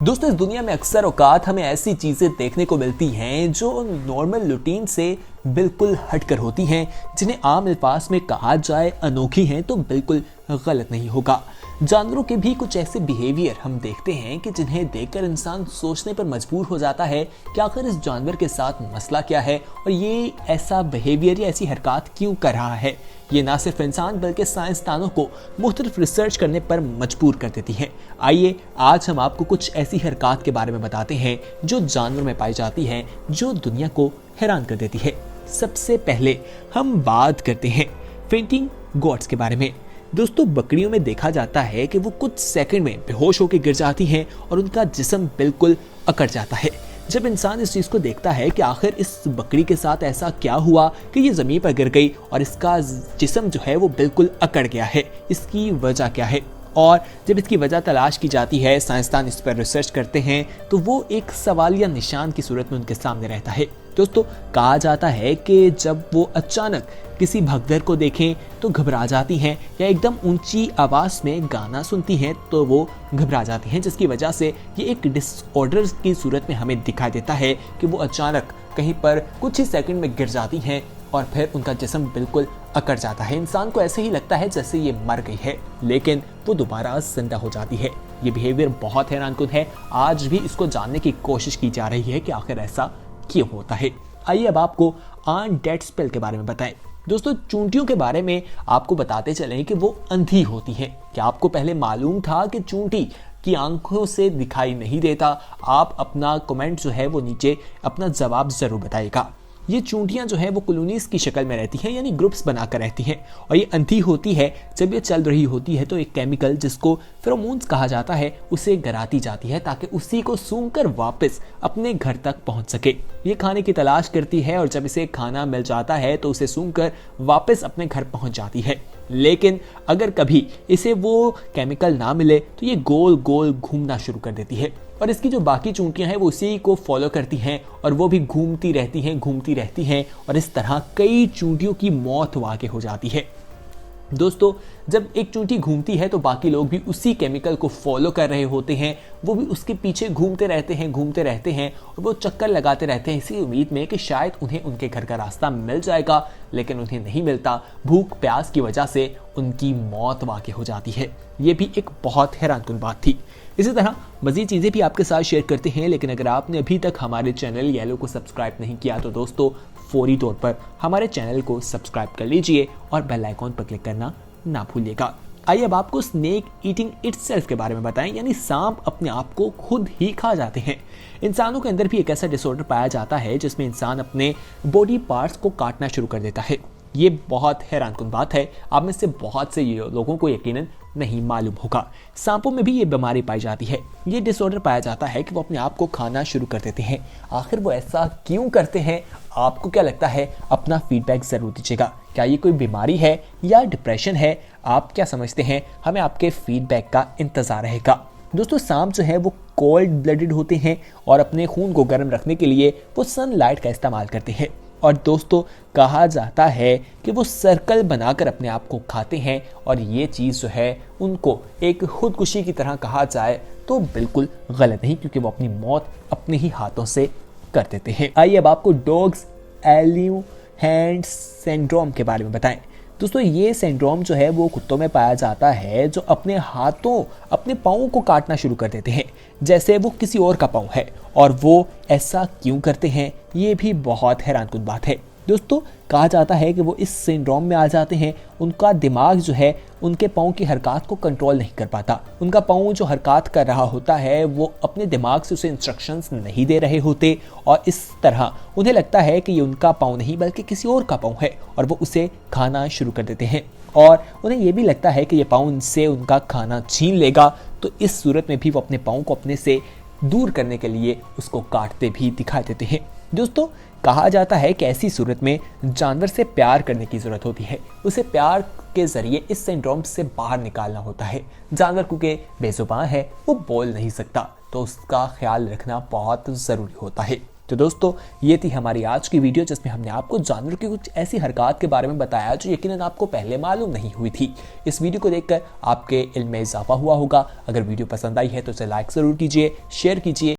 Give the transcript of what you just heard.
दोस्तों, इस दुनिया में अक्सर औकात हमें ऐसी चीजें देखने को मिलती हैं जो नॉर्मल रूटीन से बिल्कुल हटकर होती हैं, जिन्हें आम अल्फाज में कहा जाए अनोखी हैं तो बिल्कुल गलत नहीं होगा। जानवरों के भी कुछ ऐसे बिहेवियर हम देखते हैं कि जिन्हें देखकर इंसान सोचने पर मजबूर हो जाता है कि आखिर इस जानवर के साथ मसला क्या है और ये ऐसा बिहेवियर या ऐसी हरकत क्यों कर रहा है। ये ना सिर्फ इंसान बल्कि साइंसदानों को मुख्तलिफ रिसर्च करने पर मजबूर कर देती है। आइए आज हम आपको कुछ ऐसी हरकत के बारे में बताते हैं जो जानवर में पाई जाती है, जो दुनिया को हैरान कर देती है। सबसे पहले हम बात करते हैं फेंटिंग गॉड्स के बारे में। दोस्तों, बकरियों में देखा जाता है कि वो कुछ सेकंड में बेहोश होकर गिर जाती हैं और उनका जिस्म बिल्कुल अकड़ जाता है। जब इंसान इस चीज को देखता है कि आखिर इस बकरी के साथ ऐसा क्या हुआ कि ये जमीन पर गिर गई और इसका जिस्म जो है वो बिल्कुल अकड़ गया है, इसकी वजह क्या है। और जब इसकी वजह तलाश की जाती है, साइंसदान इस पर रिसर्च करते हैं, तो वो एक सवालिया निशान की सूरत में उनके सामने रहता है। दोस्तों, कहा जाता है कि जब वो अचानक किसी भगदड़ को देखें तो घबरा जाती हैं, या एकदम ऊंची आवाज में गाना सुनती हैं तो वो घबरा जाती हैं, जिसकी वजह से ये एक डिसऑर्डर की सूरत में हमें दिखाई देता है कि वो अचानक कहीं पर कुछ ही सेकंड में गिर जाती हैं और फिर उनका जिस्म बिल्कुल अकड़ जाता है। इंसान को ऐसे ही लगता है जैसे ये मर गई है, लेकिन वो दोबारा जिंदा हो जाती है। ये बिहेवियर बहुत हैरानकुन है। आज भी इसको जानने की कोशिश की जा रही है कि आखिर ऐसा क्यों होता है। आइए अब आपको अनडेड स्पेल के बारे में बताएं। दोस्तों, चूंटियों के बारे में आपको बताते चलें कि वो अंधी होती हैं। क्या आपको पहले मालूम था कि चूंटी की आंखों से दिखाई नहीं देता? आप अपना कमेंट जो है वो नीचे अपना जवाब जरूर बताइएगा। ये चूंटियां जो है वो कॉलोनीज की शक्ल में रहती हैं, यानी ग्रुप्स बनाकर रहती हैं, और ये अंधी होती है। जब ये चल रही होती है तो एक केमिकल जिसको फेरोमोन्स कहा जाता है उसे गिराती जाती है ताकि उसी को सूंघकर वापस अपने घर तक पहुंच सके। ये खाने की तलाश करती है और जब इसे खाना मिल जाता है तो उसे सूंघकर वापस अपने घर पहुंच जाती है। लेकिन अगर कभी इसे वो केमिकल ना मिले तो ये गोल गोल घूमना शुरू कर देती है, और इसकी जो बाकी चूंटियां हैं वो उसी को फॉलो करती हैं और वो भी घूमती रहती हैं और इस तरह कई चूंटियों की मौत वाक़ई हो जाती है। दोस्तों, जब एक चूंटी घूमती है तो बाकी लोग भी उसी केमिकल को फॉलो कर रहे होते हैं, वो भी उसके पीछे घूमते रहते हैं और वो चक्कर लगाते रहते हैं इसी उम्मीद में कि शायद उन्हें उनके घर का रास्ता मिल जाएगा, लेकिन उन्हें नहीं मिलता। भूख प्यास की वजह से उनकी मौत वाक़ई हो जाती है। ये भी एक बहुत हैरानकुन बात थी। इसी तरह मज़ीद चीज़ें भी आपके साथ शेयर करते हैं, लेकिन अगर आपने अभी तक हमारे चैनल येलो को सब्सक्राइब नहीं किया तो दोस्तों फौरी तौर पर हमारे चैनल को सब्सक्राइब कर लीजिए और बेल आइकॉन पर क्लिक करना ना भूलिएगा। आइए अब आपको स्नेक ईटिंग इटसेल्फ के बारे में बताएं, यानी सांप अपने आप को खुद ही खा जाते हैं। इंसानों के अंदर भी एक ऐसा डिसऑर्डर पाया जाता है जिसमें इंसान अपने बॉडी पार्ट्स को काटना शुरू कर देता है। ये बहुत हैरानकुन बात है। आप में से बहुत से लोगों को यकीनन नहीं मालूम होगा। सांपों में भी ये बीमारी पाई जाती है। ये डिसऑर्डर पाया जाता है कि वो अपने आप को खाना शुरू कर देते हैं। आखिर वो ऐसा क्यों करते हैं? आपको क्या लगता है? अपना फीडबैक जरूर दीजिएगा। क्या ये कोई बीमारी है या डिप्रेशन है? आप क्या समझते हैं? हमें आपके फीडबैक का इंतजार रहेगा। दोस्तों, सांप जो है वो कोल्ड ब्लडेड होते हैं और अपने खून को गर्म रखने के लिए वो सनलाइट का इस्तेमाल करते हैं। और दोस्तों, कहा जाता है कि वो सर्कल बनाकर अपने आप को खाते हैं, और ये चीज़ जो है उनको एक खुदकुशी की तरह कहा जाए तो बिल्कुल गलत नहीं, क्योंकि वो अपनी मौत अपने ही हाथों से कर देते हैं। आइए अब आपको डॉग्स एलिफेंट सिंड्रोम के बारे में बताएं। दोस्तों, ये सिंड्रोम जो है वो कुत्तों में पाया जाता है जो अपने हाथों अपने पाँवों को काटना शुरू कर देते हैं जैसे वो किसी और का पाँव है। और वो ऐसा क्यों करते हैं, ये भी बहुत हैरानकुन बात है। दोस्तों, कहा जाता है कि वो इस सिंड्रोम में आ जाते हैं। उनका दिमाग जो है उनके पाँव की हरकत को कंट्रोल नहीं कर पाता। उनका पाँव जो हरकत कर रहा होता है वो अपने दिमाग से उसे इंस्ट्रक्शंस नहीं दे रहे होते, और इस तरह उन्हें लगता है कि ये उनका पाँव नहीं बल्कि किसी और का पाँव है, और वो उसे खाना शुरू कर देते हैं। और उन्हें ये भी लगता है कि ये पाँव उनसे उनका खाना छीन लेगा, तो इस सूरत में भी वो अपने पाँव को अपने से दूर करने के लिए उसको काटते भी दिखाई देते हैं। दोस्तों, कहा जाता है कि ऐसी सूरत में जानवर से प्यार करने की ज़रूरत होती है। उसे प्यार के ज़रिए इस सिंड्रोम से बाहर निकालना होता है। जानवर क्योंकि बेजुबान है, वो बोल नहीं सकता, तो उसका ख्याल रखना बहुत ज़रूरी होता है। तो दोस्तों ये थी हमारी आज की वीडियो जिसमें हमने आपको जानवरों की कुछ ऐसी हरकत के बारे में बताया जो यकीनन आपको पहले मालूम नहीं हुई थी। इस वीडियो को देखकर आपके इल्म में इजाफा हुआ होगा। अगर वीडियो पसंद आई है तो इसे लाइक ज़रूर कीजिए, शेयर कीजिए।